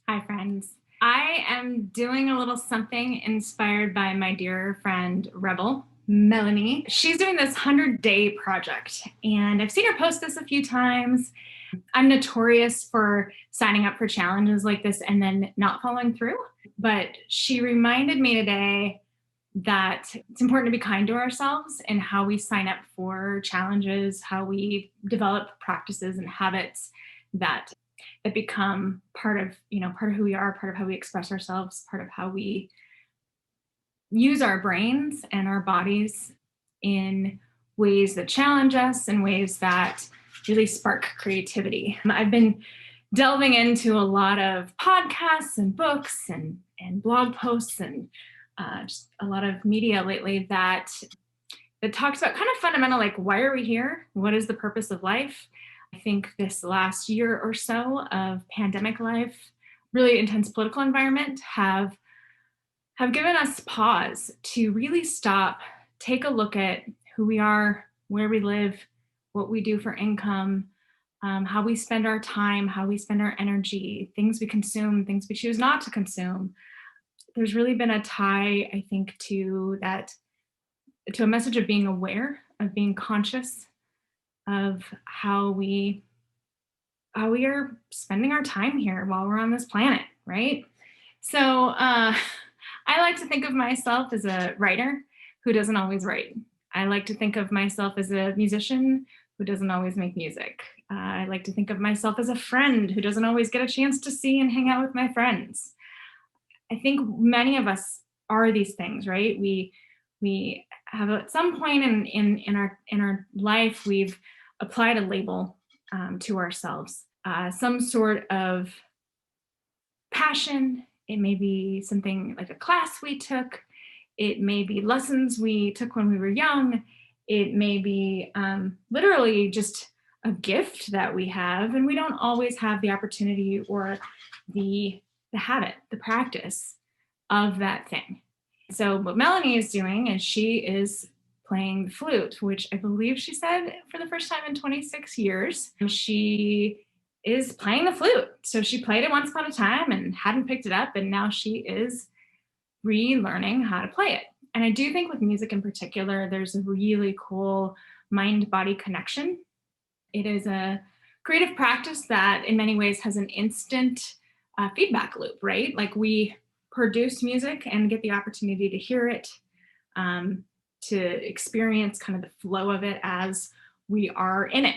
Hi, friends. I am doing a little something inspired by my dear friend Rebel, Melanie. She's doing this 100-day project, and I've seen her post this a few times. I'm notorious for signing up for challenges like this and then not following through. But she reminded me today that it's important to be kind to ourselves and how we sign up for challenges, how we develop practices and habits that become part of who we are, part of how we express ourselves, part of how we use our brains and our bodies in ways that challenge us, in ways that really spark creativity. I've been delving into a lot of podcasts and books and blog posts and just a lot of media lately that talks about kind of fundamental, like, why are we here? What is the purpose of life? I think this last year or so of pandemic life, really intense political environment, have given us pause to really stop, take a look at who we are, where we live, what we do for income, how we spend our time, how we spend our energy, things we consume, things we choose not to consume. There's really been a tie, I think, to that, to a message of being aware, of being conscious of how we are spending our time here while we're on this planet, right? So I like to think of myself as a writer who doesn't always write. I like to think of myself as a musician who doesn't always make music. I like to think of myself as a friend who doesn't always get a chance to see and hang out with my friends. I think many of us are these things, right? We have at some point in our life we've applied a label to ourselves, some sort of passion. It may be something like a class we took. It may be lessons we took when we were young. It may be literally just a gift that we have, and we don't always have the opportunity or the habit, the practice of that thing. So what Melanie is doing is she is playing the flute, which I believe she said for the first time in 26 years. She is playing the flute. So she played it once upon a time and hadn't picked it up, and now she is relearning how to play it. And I do think with music in particular, there's a really cool mind-body connection. It is a creative practice that in many ways has an instant feedback loop, right? Like, we produce music and get the opportunity to hear it, to experience kind of the flow of it as we are in it.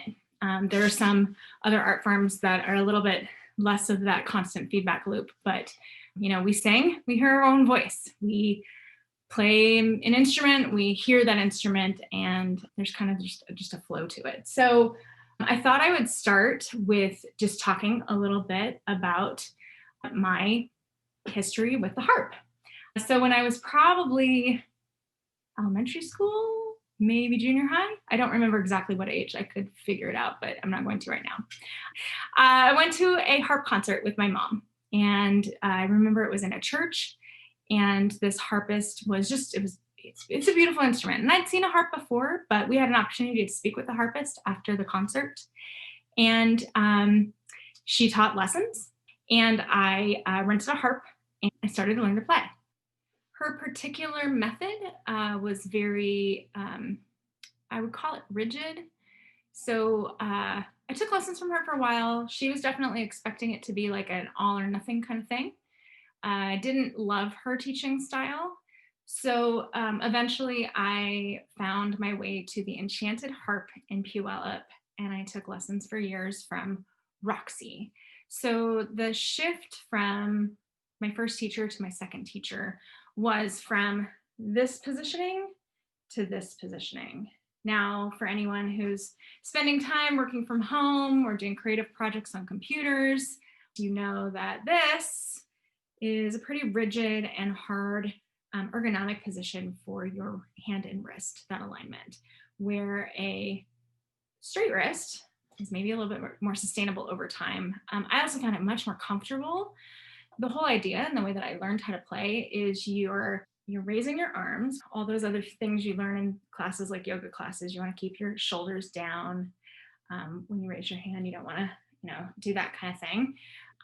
There are some other art forms that are a little bit less of that constant feedback loop, but we sing, we hear our own voice, we play an instrument, we hear that instrument, and there's kind of just a flow to it. So I thought I would start with just talking a little bit about my history with the harp. So when I was probably elementary school, maybe junior high, I don't remember exactly what age. I could figure it out, but I'm not going to right now. I went to a harp concert with my mom, and I remember it was in a church, and this harpist was it's a beautiful instrument. And I'd seen a harp before, but we had an opportunity to speak with the harpist after the concert. And she taught lessons, and I rented a harp and I started to learn to play. Her particular method was very, I would call it rigid. So I took lessons from her for a while. She was definitely expecting it to be like an all or nothing kind of thing. I didn't love her teaching style. So eventually I found my way to the Enchanted Harp in Puyallup, and I took lessons for years from Roxy. So the shift from my first teacher to my second teacher was from this positioning to this positioning. Now, for anyone who's spending time working from home or doing creative projects on computers, you know that this is a pretty rigid and hard ergonomic position for your hand and wrist, that alignment, where a straight wrist is maybe a little bit more sustainable over time. I also found it much more comfortable. The whole idea and the way that I learned how to play is you're raising your arms, all those other things you learn in classes like yoga classes. You want to keep your shoulders down. When you raise your hand, you don't want to, do that kind of thing.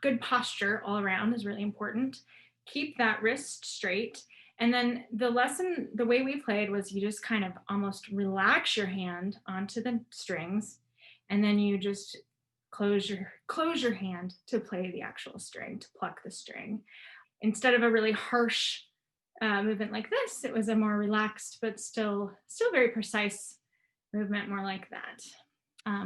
good posture all around is really important. Keep that wrist straight. And then the way we played was you just kind of almost relax your hand onto the strings, and then you just close your hand to play the actual string, to pluck the string. Instead of a really harsh movement like this, it was a more relaxed but still very precise movement, more like that.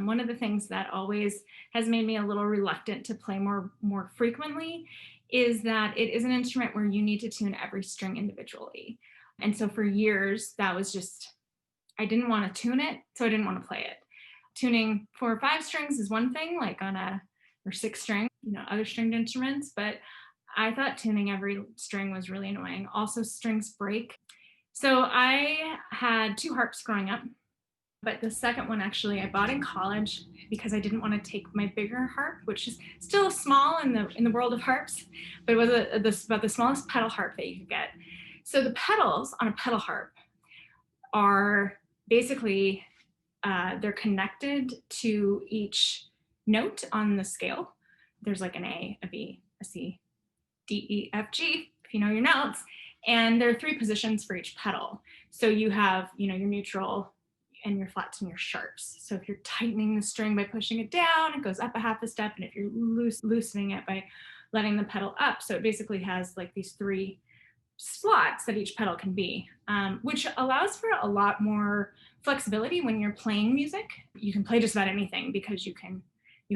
One of the things that always has made me a little reluctant to play more frequently is that it is an instrument where you need to tune every string individually. And so for years, that was just, I didn't want to tune it, so I didn't want to play it. Tuning 4 or 5 strings is one thing, like on or 6 string, other stringed instruments, but I thought tuning every string was really annoying. Also, strings break. So I had 2 harps growing up, but the second one actually I bought in college because I didn't want to take my bigger harp, which is still small in the world of harps, but it was about the smallest pedal harp that you could get. So the pedals on a pedal harp are basically they're connected to each note on the scale. There's like an A, a B, a C, D, E, F, G, if you know your notes. And there are 3 positions for each pedal. So you have, your neutral and your flats and your sharps. So if you're tightening the string by pushing it down, it goes up a half a step. And if you're loosening it by letting the pedal up. So it basically has like these 3 slots that each pedal can be, which allows for a lot more flexibility when you're playing music. You can play just about anything because you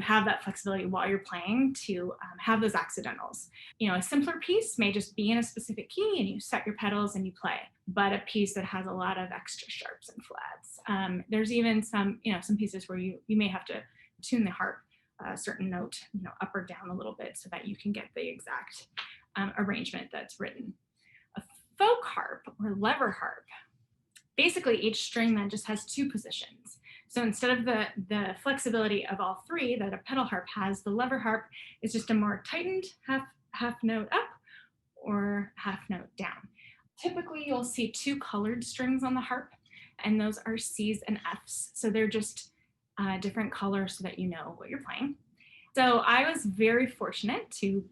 have that flexibility while you're playing to have those accidentals. A simpler piece may just be in a specific key and you set your pedals and you play, but a piece that has a lot of extra sharps and flats. There's even some pieces where you may have to tune the harp a certain note, up or down a little bit so that you can get the exact arrangement that's written. A folk harp or lever harp, basically each string then just has 2 positions. So instead of the flexibility of all 3 that a pedal harp has, the lever harp is just a more tightened half note up or half note down. Typically you'll see 2 colored strings on the harp, and those are C's and F's. So they're just different colors so that you know what you're playing. So I was very fortunate to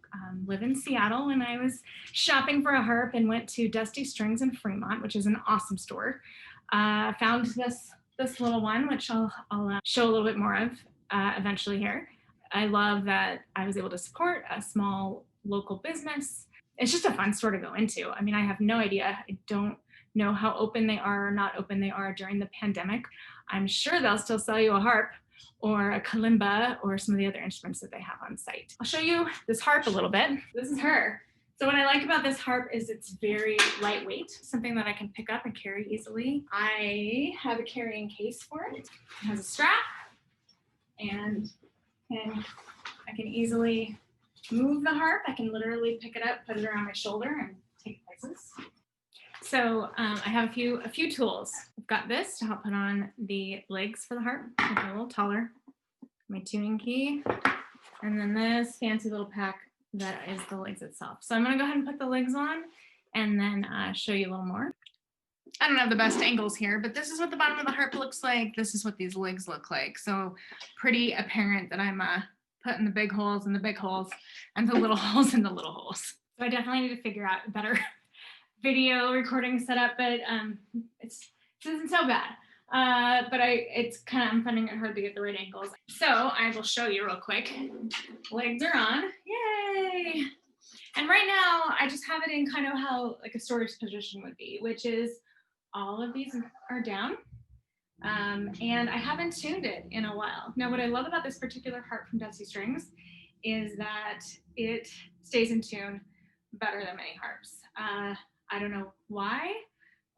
live in Seattle when I was shopping for a harp and went to Dusty Strings in Fremont, which is an awesome store. Found this little one, which I'll show a little bit more of eventually here. I love that I was able to support a small local business. It's just a fun store to go into. I mean, I have no idea. I don't know how open they are or not open they are during the pandemic. I'm sure they'll still sell you a harp or a kalimba or some of the other instruments that they have on site. I'll show you this harp a little bit. This is her. So what I like about this harp is it's very lightweight, something that I can pick up and carry easily. I have a carrying case for it. It has a strap, and I can easily move the harp. I can literally pick it up, put it around my shoulder, and take places. So I have a few tools. I've got this to help put on the legs for the harp, make it a little taller. My tuning key, and then this fancy little pack that is the legs itself. So I'm gonna go ahead and put the legs on and then show you a little more. I don't have the best angles here, but this is what the bottom of the harp looks like. This is what these legs look like. So pretty apparent that I'm putting the big holes in the big holes and the little holes in the little holes. So I definitely need to figure out a better video recording setup, but it isn't so bad. But I'm finding it hard to get the right angles. So I will show you real quick. Legs are on, yay! And right now I just have it in kind of how like a storage position would be, which is all of these are down. And I haven't tuned it in a while. Now, what I love about this particular harp from Dusty Strings is that it stays in tune better than many harps. I don't know why,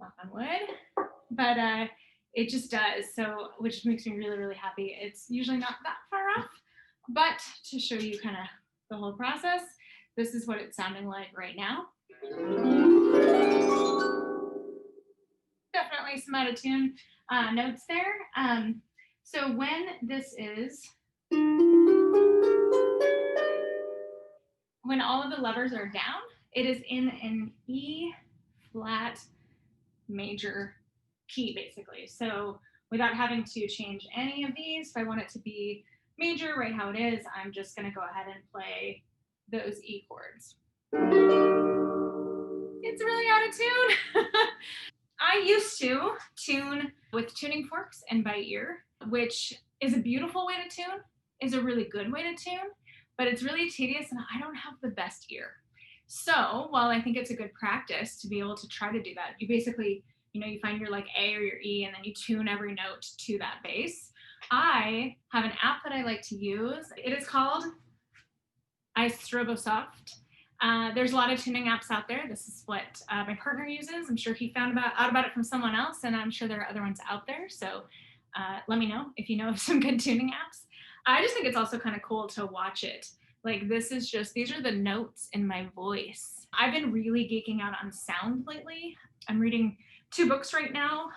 knock on wood, but it just does. So, which makes me really, really happy. It's usually not that far off, but to show you kind of the whole process, this is what it's sounding like right now. Definitely some out of tune notes there. So when when all of the levers are down, it is in an E flat major key, basically. So without having to change any of these, if I want it to be major right how it is, I'm just going to go ahead and play those E chords. It's really out of tune. I used to tune with tuning forks and by ear, which is a beautiful way to tune, is a really good way to tune, but it's really tedious and I don't have the best ear. So while I think it's a good practice to be able to try to do that, you basically, you find your like A or your E and then you tune every note to that bass. I have an app that I like to use. It is called iStrobosoft. There's a lot of tuning apps out there. This is what my partner uses. I'm sure he found out about it from someone else, and I'm sure there are other ones out there. So let me know if you know of some good tuning apps. I just think it's also kind of cool to watch it. Like these are the notes in my voice. I've been really geeking out on sound lately. I'm reading 2 books right now.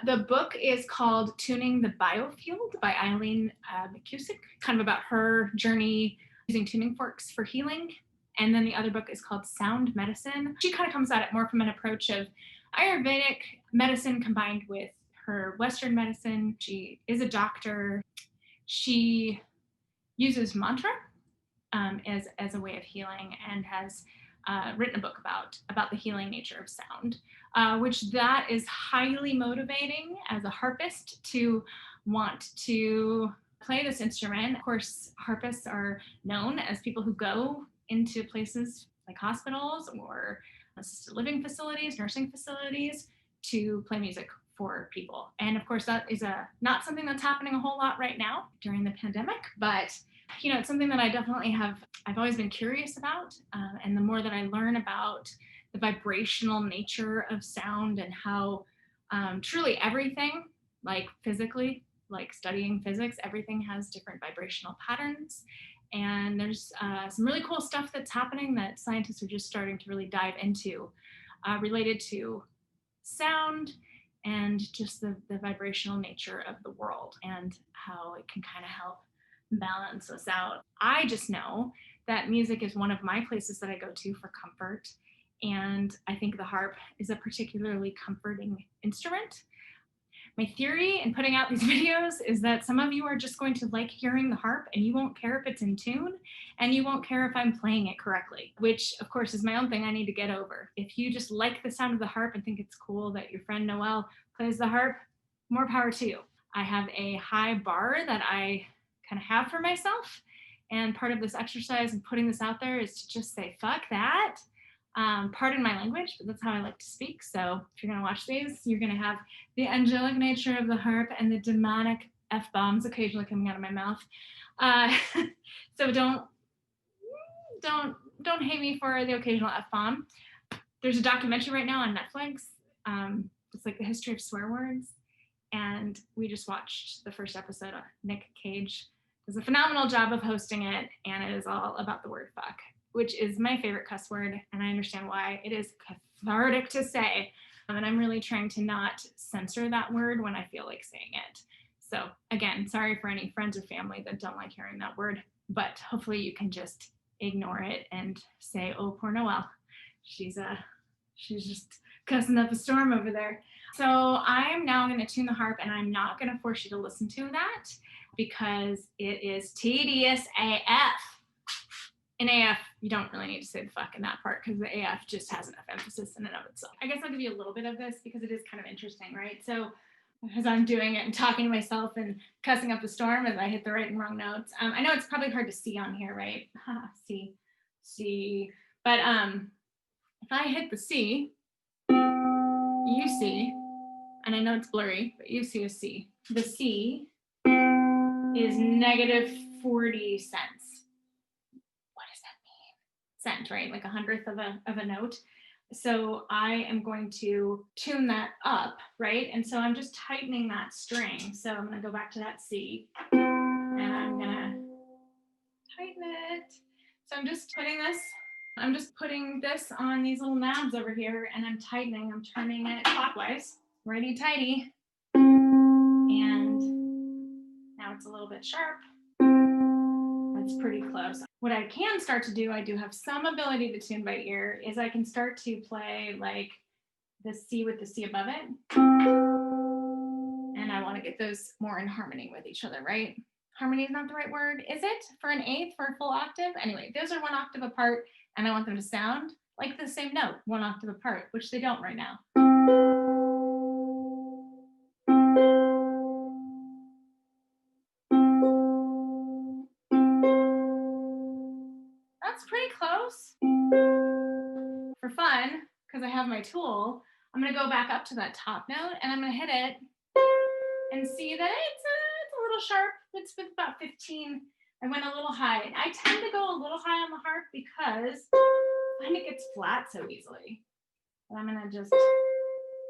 The book is called Tuning the Biofield by Eileen McCusick, kind of about her journey using tuning forks for healing. And then the other book is called Sound Medicine. She kind of comes at it more from an approach of Ayurvedic medicine combined with her Western medicine. She is a doctor. She uses mantra as a way of healing and has written a book about the healing nature of sound, which that is highly motivating as a harpist to want to play this instrument. Of course, harpists are known as people who go into places like hospitals or assisted living facilities, nursing facilities to play music for people. And of course, that is not something that's happening a whole lot right now during the pandemic, but it's something that I've always been curious about. And the more that I learn about the vibrational nature of sound and how truly everything, like physically, like studying physics, everything has different vibrational patterns. And there's some really cool stuff that's happening that scientists are just starting to really dive into related to sound and just the vibrational nature of the world and how it can kind of help balance us out. I just know that music is one of my places that I go to for comfort. And I think the harp is a particularly comforting instrument. My theory in putting out these videos is that some of you are just going to like hearing the harp and you won't care if it's in tune and you won't care if I'm playing it correctly, which of course is my own thing I need to get over. If you just like the sound of the harp and think it's cool that your friend Noelle plays the harp, more power to you. I have a high bar that I kind of have for myself. And part of this exercise and putting this out there is to just say, fuck that. Pardon my language, but that's how I like to speak. So if you're going to watch these, you're going to have the angelic nature of the harp and the demonic F-bombs occasionally coming out of my mouth. So don't hate me for the occasional F-bomb. There's a documentary right now on Netflix. It's like the history of swear words. And we just watched the first episode. Nick Cage does a phenomenal job of hosting it, and it is all about the word fuck, which is my favorite cuss word, and I understand why. It is cathartic to say, and I'm really trying to not censor that word when I feel like saying it. So again, sorry for any friends or family that don't like hearing that word, but hopefully you can just ignore it and say, oh, poor Noelle. She's just cussing up a storm over there. So I'm now going to tune the harp, and I'm not going to force you to listen to that because it is tedious AF. In AF, you don't really need to say the fuck in that part because the AF just has enough emphasis in and of itself. I guess I'll give you a little bit of this because it is kind of interesting, right? So as I'm doing it and talking to myself and cussing up the storm as I hit the right and wrong notes. I know it's probably hard to see on here, right? C. But if I hit the C, you see, and I know it's blurry, but you see a C. The C is negative 40 cents. What does that mean? Cent, right? Like 1/100th of a note. So I am going to tune that up, right? And so I'm just tightening that string. So I'm going to go back to that C, and I'm going to tighten it. So I'm just putting this on these little knobs over here, and I'm turning it clockwise, righty tighty. And now it's a little bit sharp. That's pretty close. What I can start to do, I do have some ability to tune by ear, is I can start to play like the C with the C above it. And I want to get those more in harmony with each other, right? harmony is not the right word, is it? For an eighth, for a full octave? Anyway, those are 1 octave apart, and I want them to sound like the same note, 1 octave apart, which they don't right now. That's pretty close. For fun, because I have my tool, I'm gonna go back up to that top note and I'm gonna hit it and see that it's a little sharp. It's with about 15. I went a little high. I tend to go a little high on the harp because I find it gets flat so easily. But I'm gonna just,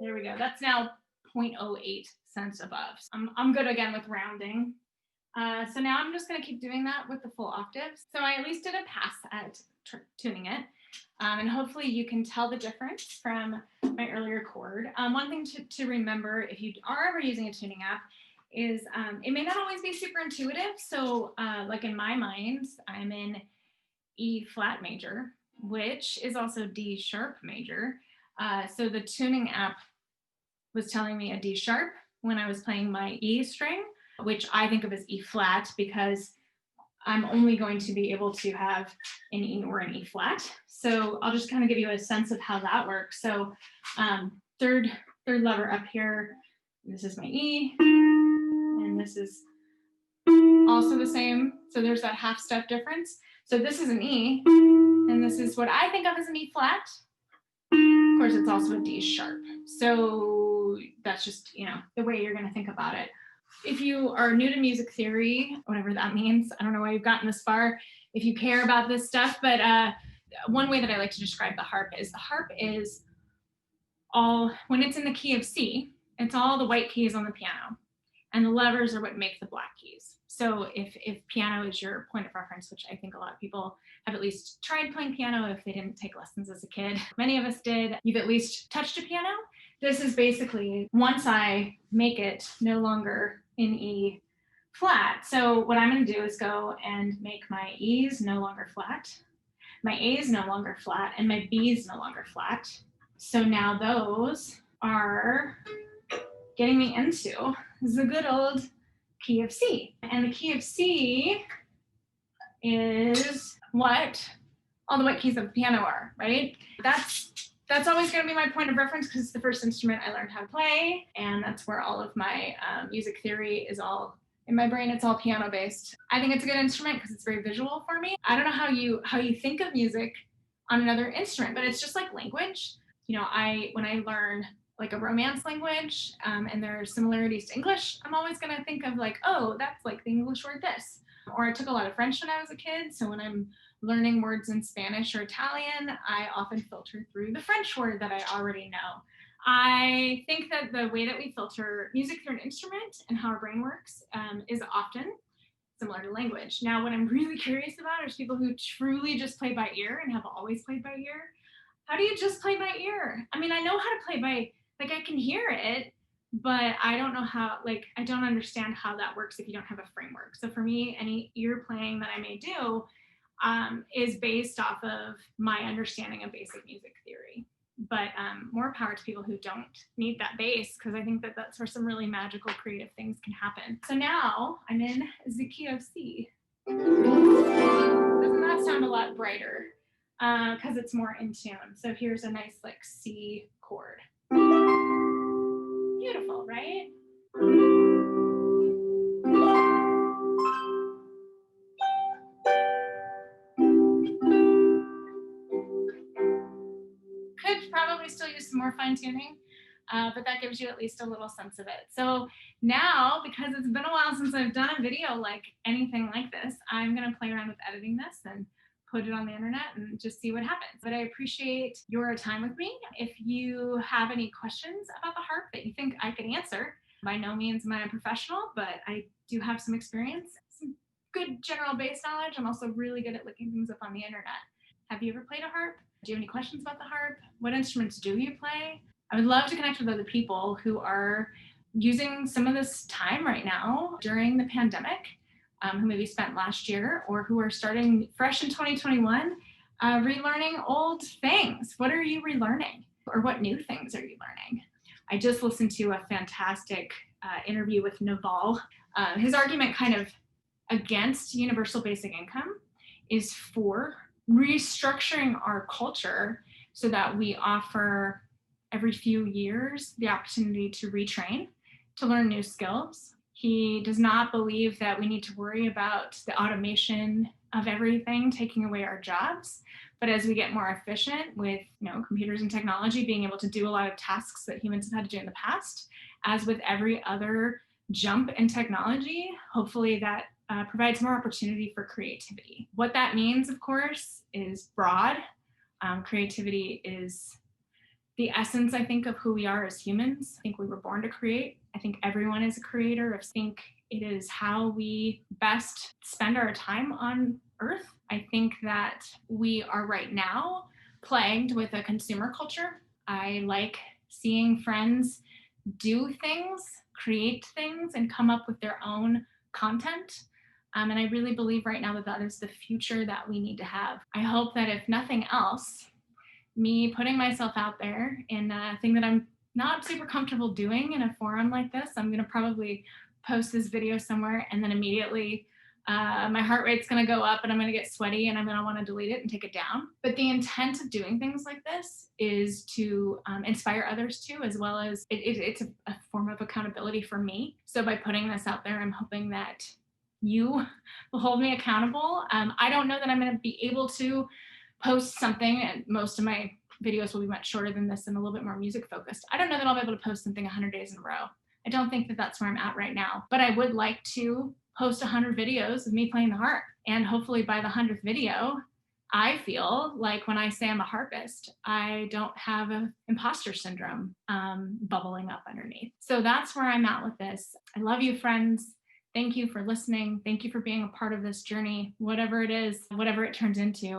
there we go. That's now 0.08 cents above. I'm good again with rounding. So now I'm just gonna keep doing that with the full octaves. So I at least did a pass at tuning it. And hopefully you can tell the difference from my earlier chord. One thing to remember if you are ever using a tuning app is it may not always be super intuitive. So like in my mind, I'm in E flat major, which is also D sharp major. So the tuning app was telling me a D sharp when I was playing my E string, which I think of as E flat because I'm only going to be able to have an E or an E flat. So I'll just kind of give you a sense of how that works. So third lever up here, this is my E, and this is also the same. So there's that half step difference. So this is an E, and this is what I think of as an E flat. Of course, it's also a D sharp. So that's just, the way you're gonna think about it. If you are new to music theory, whatever that means, I don't know why you've gotten this far, if you care about this stuff, but one way that I like to describe the harp is all, when it's in the key of C, it's all the white keys on the piano, and the levers are what make the black keys. So if piano is your point of reference, which I think a lot of people have at least tried playing piano if they didn't take lessons as a kid, many of us did, you've at least touched a piano. This is basically, once I make it no longer in E flat, so what I'm going to do is go and make my E's no longer flat, my A's no longer flat, and my B's no longer flat. So now those are getting me into the good old key of C. And the key of C is what all the white keys of the piano are, right? That's always going to be my point of reference because it's the first instrument I learned how to play, and that's where all of my music theory is all in my brain. It's all piano based. I think it's a good instrument because it's very visual for me. I don't know how you think of music on another instrument, but it's just like language. When I learn like a Romance language and there are similarities to English, I'm always going to think of like, oh, that's like the English word this. Or I took a lot of French when I was a kid, so when I'm learning words in Spanish or Italian, I often filter through the French word that I already know. I think that the way that we filter music through an instrument and how our brain works is often similar to language. Now, what I'm really curious about is people who truly just play by ear and have always played by ear. How do you just play by ear? I mean, I know how to play by, like I can hear it, but I don't know how, I don't understand how that works if you don't have a framework. So for me, any ear playing that I may do is based off of my understanding of basic music theory. But more power to people who don't need that base, because I think that that's where some really magical creative things can happen. So now I'm in the key of C. Doesn't that sound a lot brighter? Because it's more in tune. So here's a nice C chord. Beautiful, right? Could probably still use some more fine tuning, but that gives you at least a little sense of it. So now, because it's been a while since I've done a video like anything like this, I'm going to play around with editing this and put it on the internet and just see what happens. But I appreciate your time with me. If you have any questions about the harp that you think I could answer, by no means am I a professional, but I do have some experience, some good general bass knowledge. I'm also really good at looking things up on the internet. Have you ever played a harp? Do you have any questions about the harp? What instruments do you play? I would love to connect with other people who are using some of this time right now during the pandemic, who maybe spent last year or who are starting fresh in 2021, relearning old things. What are you relearning? Or what new things are you learning? I just listened to a fantastic interview with Noelle. His argument kind of against universal basic income is for restructuring our culture so that we offer every few years the opportunity to retrain, to learn new skills. He does not believe that we need to worry about the automation of everything taking away our jobs. But as we get more efficient with computers and technology being able to do a lot of tasks that humans have had to do in the past, as with every other jump in technology, hopefully that provides more opportunity for creativity. What that means, of course, is broad. Creativity is the essence, I think, of who we are as humans. I think we were born to create. I think everyone is a creator. I think it is how we best spend our time on Earth. I think that we are right now plagued with a consumer culture. I like seeing friends do things, create things, and come up with their own content. And I really believe right now that that is the future that we need to have. I hope that if nothing else, me putting myself out there in a thing that I'm not super comfortable doing in a forum like this, I'm going to probably post this video somewhere and then immediately my heart rate's going to go up and I'm going to get sweaty and I'm going to want to delete it and take it down. But the intent of doing things like this is to inspire others too, as well as it's a form of accountability for me. So by putting this out there, I'm hoping that you will hold me accountable. I don't know that I'm going to be able to post something, and most of my videos will be much shorter than this and a little bit more music focused. I don't know that I'll be able to post something 100 days in a row. I don't think that that's where I'm at right now, but I would like to post 100 videos of me playing the harp. And hopefully by the 100th video, I feel like when I say I'm a harpist, I don't have an imposter syndrome bubbling up underneath. So that's where I'm at with this. I love you, friends. Thank you for listening. Thank you for being a part of this journey, whatever it is, whatever it turns into.